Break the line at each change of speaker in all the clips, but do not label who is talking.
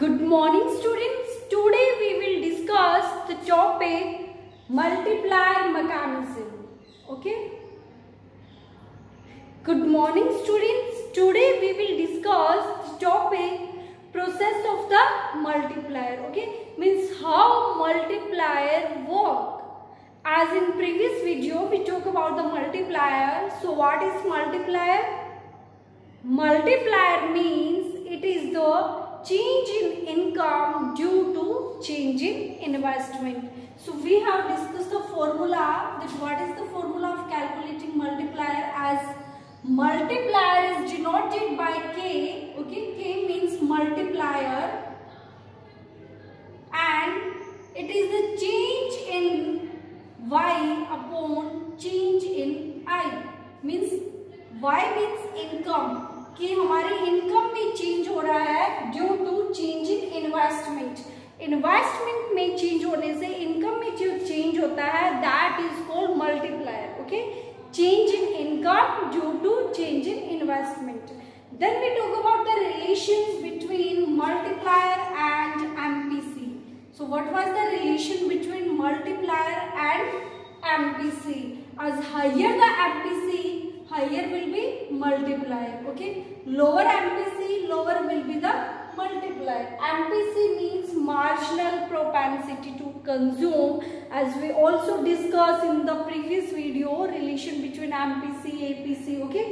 Good morning students. Today we will discuss the topic multiplier mechanism. Okay. Good morning students. Today we will discuss the topic process of the multiplier. Okay. Means how multiplier work. As in previous video we talk about the multiplier. So what is multiplier? Multiplier means it is the change in income due to change in investment. So we have discussed the formula, that what is the formula of calculating multiplier, as multiplier is denoted by K. Okay, K means multiplier and it is the change in Y upon change in I. Means Y means income, कि हमारी income में change हो रहा है due to change in investment. Investment में change होने से income में जो चेंज होता है that is called multiplier. Okay, change in income due to change in investment. Then we talk about the relation between multiplier and MPC. So what was the relation between multiplier and MPC? as higher the MPC, higher will be multiplier. Okay, lower MPC, lower will be the multiplier. MPC means marginal propensity to consume, as we also discussed in the previous video, relation between MPC APC. Okay,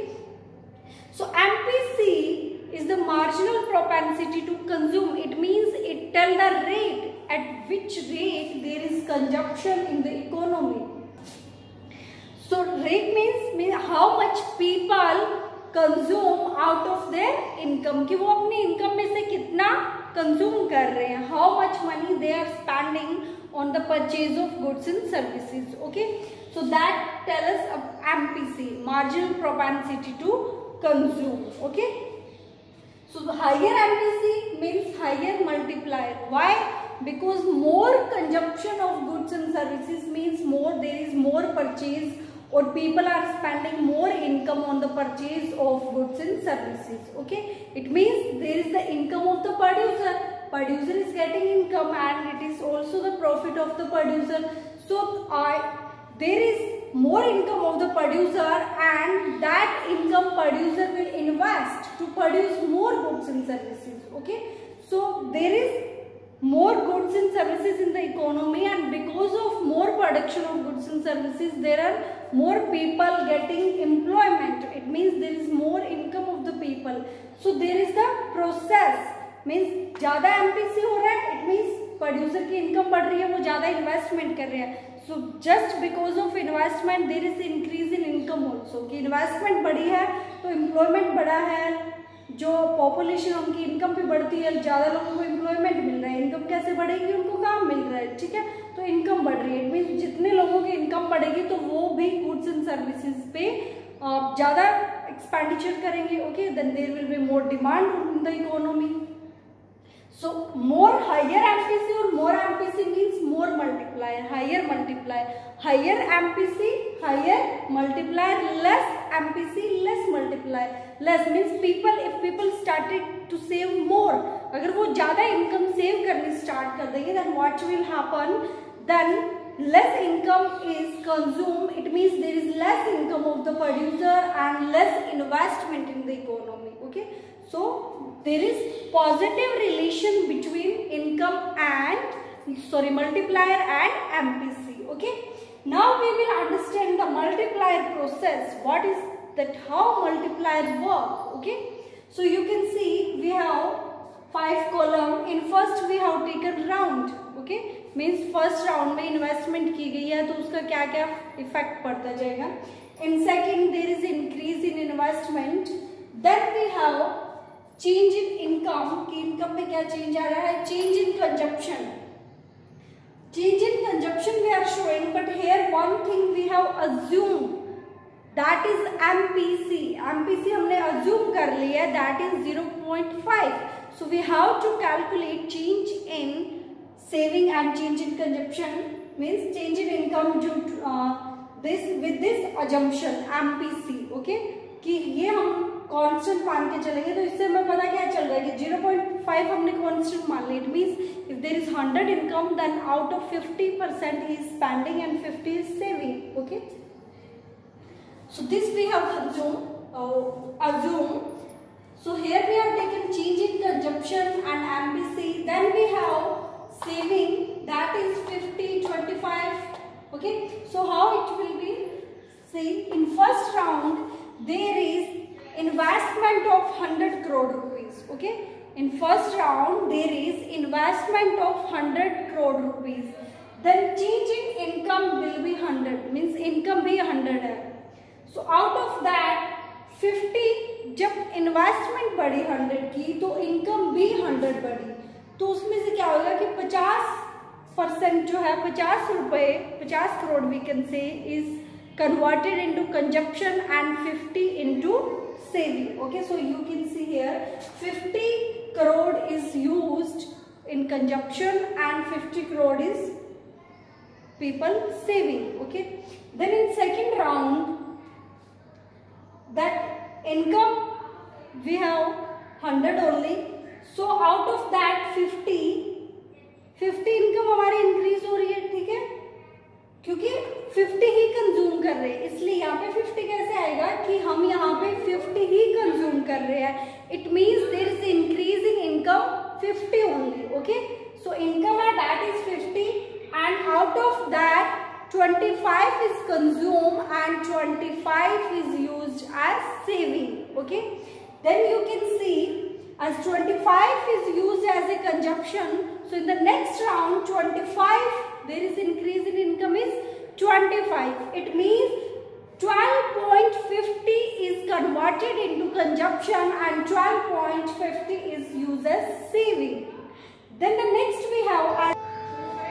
so MPC is the marginal propensity to consume. It means it tell the rate at which rate there is consumption in the economy. So rate means how much people consume out of their income, कि वो अपनी income में से कितना consume कर रहे हैं. How much money they are spending on the purchase of goods and services. Okay, so that tell us MPC, marginal propensity to consume. Okay, so the higher MPC means higher multiplier. Why? Because more consumption of goods and services means more, there is more purchase, or people are spending more income on the purchase of goods and services. Okay, it means there is the income of the producer. Producer is getting income and it is also the profit of the producer. So there is more income of the producer and that income producer will invest to produce more goods and services. Okay, so there is more goods and services in the economy, and because of more production of goods and services there are more people getting employment. It means there is more income of the people. So there is the process, means ज़्यादा MPC हो रहा है, it means producer की income बढ़ रही है, वो ज़्यादा investment कर रहे हैं. So just because of investment there is increase in income also. कि investment बढ़ी है तो employment बढ़ा है, जो पॉपुलेशन उनकी इनकम भी बढ़ती है, ज़्यादा लोगों को एम्प्लॉयमेंट मिल रहा है. इनकम कैसे बढ़ेगी? उनको काम मिल रहा है. ठीक है, तो इनकम बढ़ रही है. मीन्स जितने लोगों की इनकम बढ़ेगी तो वो भी गुड्स एंड सर्विसेज पे ज़्यादा एक्सपेंडिचर करेंगे. Okay, then there will be more demand in the economy. So more higher MPC or more MPC means more multiplier, higher multiplier. Higher MPC, higher multiplier. Less MPC, less multiplier. Less means people, if people started to save more, अगर वो ज़्यादा income save करनी start कर देंगे, then what will happen? Then less income is consumed. It means there is less income of the producer and less investment in the economy. Okay, so there is positive relation between income and multiplier and MPC. Okay, now we will understand the multiplier process. What is that? How multipliers work? Okay, so you can see we have 5 column. In first we have taken round. Okay, means first round में investment की गई है तो उसका क्या क्या effect पड़ता जाएगा. In second there is increase in investment. Then we have change in income, कि इनकम में क्या चेंज आ रहा है. Change in consumption. Change in consumption we are showing, but here one thing we have assumed, that is MPC. MPC हमने assume कर लिया है, that is 0.5. So we have to calculate change in saving and change in consumption, means change in income due to this with this assumption MPC. Okay, कि ये हम constant मान के चलेंगे तो इससे हमें पता क्या चल रहा है कि 0.5 हमने कौन constant मान ली. It means if there is 100 income, then out of 50% he is spending and 50 is saving. Okay. So this we have assume. So here we have taken change in consumption and MPC. Then we have saving, that is 50, 25. Okay. So how it will be? See, in first round there is investment of 100 crore rupees. Okay. In first round there is investment of 100 crore rupees. Then change in income will be 100, means income भी 100 है. So out of that 50, जब investment बढ़ी 100 की तो income भी 100 बढ़ी, तो उसमें से क्या होगा कि 50% जो है 50 रुपए 50 crore we can say is converted into consumption and 50 into saving. Okay, so you can see here 50 crore is used in consumption and 50 crore is people saving. Okay, then in second round that income we have 100 only, so out of that 50 income हमारी increase हो रही है. ठीक है, क्योंकि 50 ही consume कर रहे हैं, इसलिए यहाँ पे 50 कैसे आएगा कि हम यहाँ पे 50 ही कंज्यूम कर रहे हैं. It means there is increase in income 50 only. Okay, so income है that is 50 and out of that 25 is consumed and 25 is used as saving. Okay, then you can see as 25 is used as a consumption, so in the next round 25 there is increase in income is 25. It means 12.50 is converted into consumption and 12.50 is used as saving. Then the next we have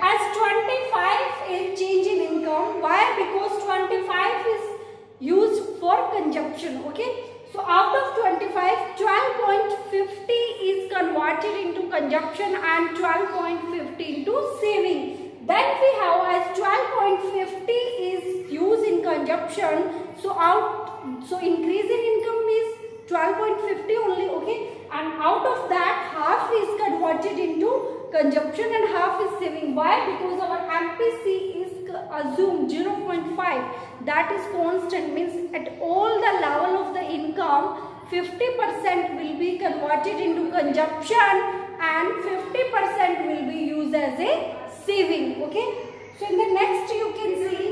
as 25 is change in income. Why? Because 25 is used for consumption. Okay, so out of 25 12.50 is converted into consumption and 12.50 into saving. Then we have as 12.50 is used in consumption, so increase in income is 12.50 only. Okay, and out of that half is converted into consumption and half is saving. Why? Because our MPC is assumed 0.5, that is constant, means at all the level of the income 50% will be converted into consumption and 50% will be used as a saving. Okay, so in the next you can see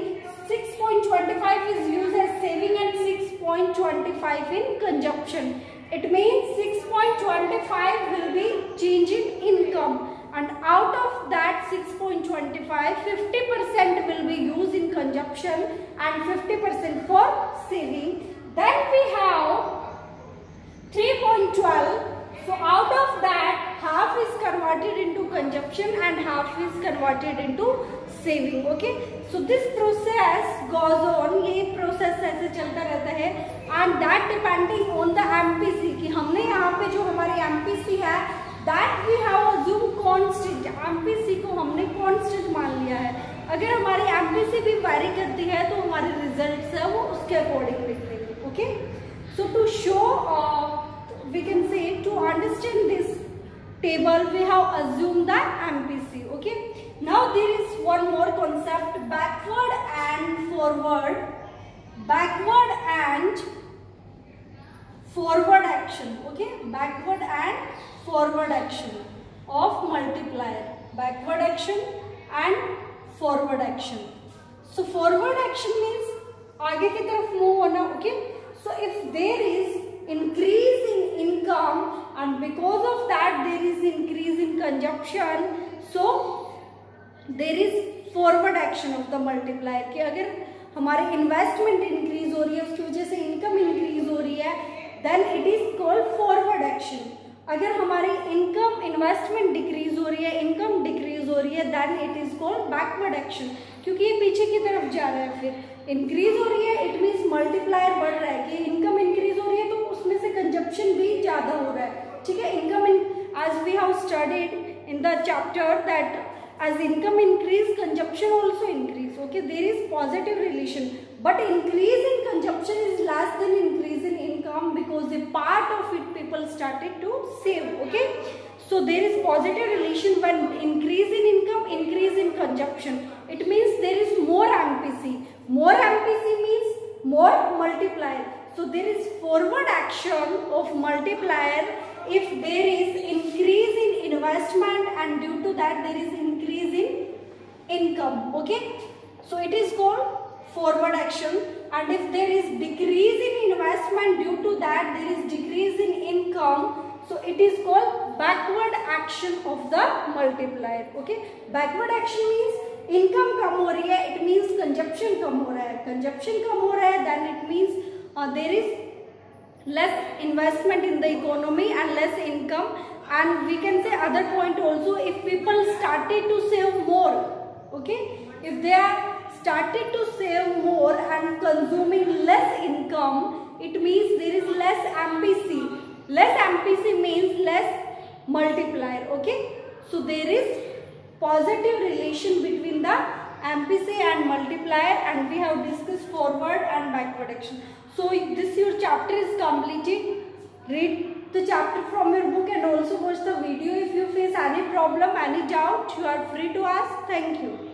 6.25 is used as saving and 6.25 in consumption. It means 6.25 will be change in income, and out of that 6.25 50% will be used in consumption and 50% for saving. Then we have 3.12, so out of that half is converted into consumption and half is converted into saving. Okay, so this process goes on, ये process ऐसे चलता रहता है and that depending on the MPC, कि हमने यहाँ पे जो हमारी MPC है that we have assumed constant. MPC को हमने constant मान लिया है. अगर हमारी MPC भी vary करती है तो हमारे results है वो उसके according निकलेंगे. Okay, so to show we can say to understand this table we have assumed the MPC. Okay, now there is one more concept, backward and forward action. Okay, backward and forward action of multiplier, backward action and forward action. So forward action means आगे की तरफ move होना. Okay, so if there is increase in income and because of that there is increase in consumption, so there is forward action of the multiplier, कि अगर हमारी investment increase हो रही है उसकी वजह से इनकम इंक्रीज हो रही है then it is called forward action. अगर हमारी इनकम इन्वेस्टमेंट डिक्रीज हो रही है, इनकम डिक्रीज हो रही है, then it is called backward action, क्योंकि ये पीछे की तरफ जा रहा है. फिर इंक्रीज हो रही है, इट मीन्स मल्टीप्लायर बढ़ रहा है, कि इनकम इंक्रीज हो रही है तो उसमें से कंजप्शन भी ज्यादा हो रहा है. ठीक है, income as we have studied in the chapter that as income increase consumption also increase. Okay, there is positive relation, but increase in consumption is less than increase in income because a part of it people started to save. Okay, So there is positive relation when increase in income, increase in consumption. It means there is more MPC. More MPC means more multiplier. So there is forward action of multiplier if there is increase in investment and due to that there is increase in income. Okay. So it is called forward action, and if there is decrease in investment due to that there is decrease in income, so it is called backward action of the multiplier. Okay. Backward action means income कम हो रही है, it means consumption कम हो रहा है. Consumption कम हो रहा है, then it means there is less investment in the economy and less income. And we can say other point also, if people started to save more, okay, if they are started to save more and consuming less income, it means there is less MPC. Less MPC means less multiplier. Okay, so there is positive relation between the MPC and multiplier, and we have discussed forward and backward action. So this your chapter is completed. Read the chapter from your book and also watch the video. If you face any problem, any doubt, you are free to ask. Thank you.